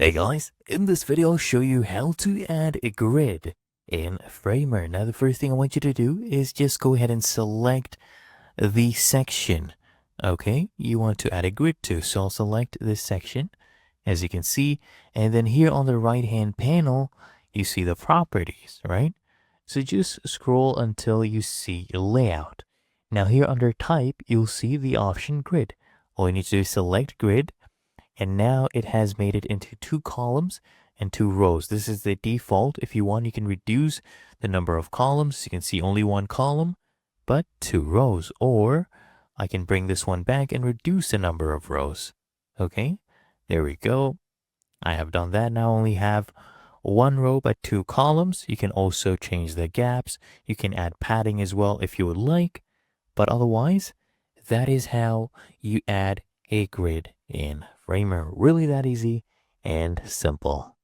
Hey guys, in this video I'll show you how to add a grid in Framer. Now the first thing I want you to do is just go ahead and select the section. Okay, you want to add a grid to, so I'll select this section as you can see, and then here on the right hand panel you see the properties, right? So just scroll until you see layout. Now here under type you'll see the option grid. All you need to do is select grid, and now it has made it into 2 columns and 2 rows. This is the default. If you want, you can reduce the number of columns. You can see only 1 column, but 2 rows. Or I can bring this one back and reduce the number of rows. Okay, there we go. I have done that. Now I only have 1 row but 2 columns. You can also change the gaps. You can add padding as well if you would like. But otherwise, that is how you add a grid in Framer. Really that easy and simple.